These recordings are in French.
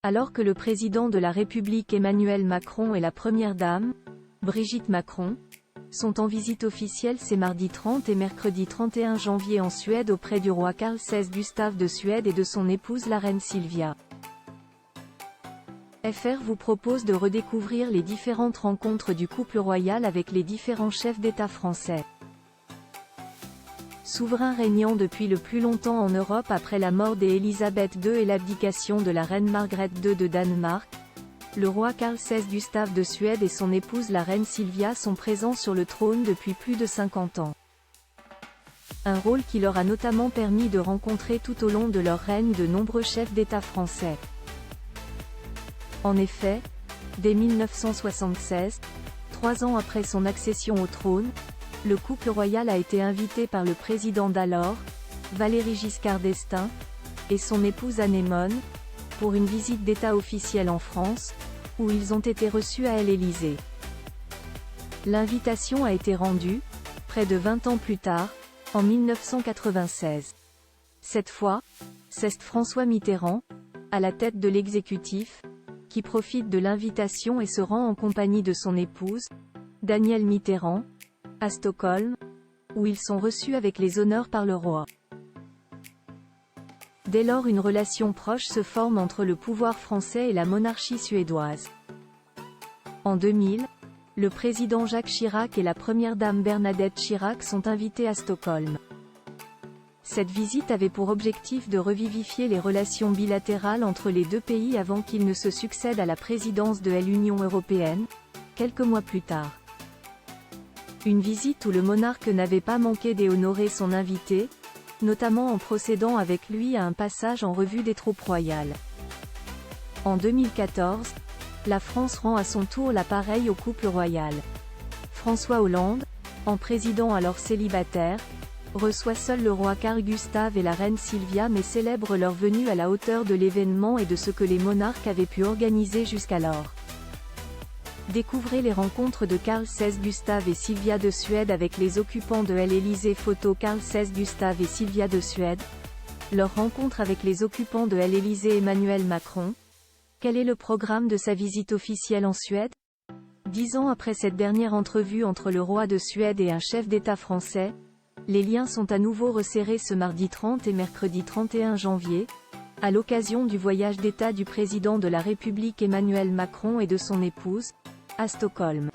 Alors que le président de la République Emmanuel Macron et la première dame, Brigitte Macron, sont en visite officielle ces mardi 30 et mercredi 31 janvier en Suède auprès du roi Carl XVI Gustave de Suède et de son épouse la reine Silvia. FR vous propose de redécouvrir les différentes rencontres du couple royal avec les différents chefs d'État français. Souverain régnant depuis le plus longtemps en Europe après la mort d'Élisabeth II et l'abdication de la reine Margrethe II de Danemark, le roi Carl XVI Gustave de Suède et son épouse la reine Silvia sont présents sur le trône depuis plus de 50 ans. Un rôle qui leur a notamment permis de rencontrer tout au long de leur règne de nombreux chefs d'État français. En effet, dès 1976, 3 ans après son accession au trône, le couple royal a été invité par le président d'alors, Valéry Giscard d'Estaing, et son épouse Anémone, pour une visite d'État officielle en France, où ils ont été reçus à l'Élysée. L'invitation a été rendue, près de 20 ans plus tard, en 1996. Cette fois, c'est François Mitterrand, à la tête de l'exécutif, qui profite de l'invitation et se rend en compagnie de son épouse, Danielle Mitterrand, à Stockholm, où ils sont reçus avec les honneurs par le roi. Dès lors une relation proche se forme entre le pouvoir français et la monarchie suédoise. En 2000, le président Jacques Chirac et la première dame Bernadette Chirac sont invités à Stockholm. Cette visite avait pour objectif de revivifier les relations bilatérales entre les deux pays avant qu'ils ne se succèdent à la présidence de l'Union européenne, quelques mois plus tard. Une visite où le monarque n'avait pas manqué d'honorer son invité, notamment en procédant avec lui à un passage en revue des troupes royales. En 2014, la France rend à son tour l'appareil au couple royal. François Hollande, en président alors célibataire, reçoit seul le roi Carl Gustave et la reine Silvia mais célèbre leur venue à la hauteur de l'événement et de ce que les monarques avaient pu organiser jusqu'alors. Découvrez les rencontres de Carl XVI Gustave et Silvia de Suède avec les occupants de l'Élysée. Photo Carl XVI Gustave et Silvia de Suède. Leur rencontre avec les occupants de l'Élysée. Emmanuel Macron. Quel est le programme de sa visite officielle en Suède? 10 ans après cette dernière entrevue entre le roi de Suède et un chef d'État français, les liens sont à nouveau resserrés ce mardi 30 et mercredi 31 janvier, à l'occasion du voyage d'État du président de la République Emmanuel Macron et de son épouse, à Stockholm.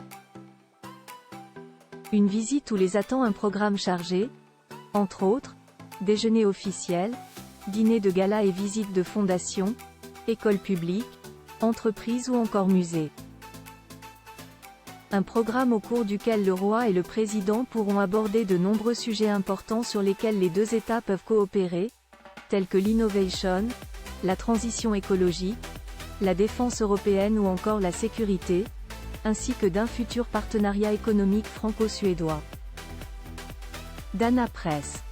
Une visite où les attend un programme chargé, entre autres, déjeuner officiel, dîner de gala et visite de fondation, école publique, entreprise ou encore musée. Un programme au cours duquel le roi et le président pourront aborder de nombreux sujets importants sur lesquels les deux États peuvent coopérer, tels que l'innovation, la transition écologique, la défense européenne ou encore la sécurité, ainsi que d'un futur partenariat économique franco-suédois. Dana Press.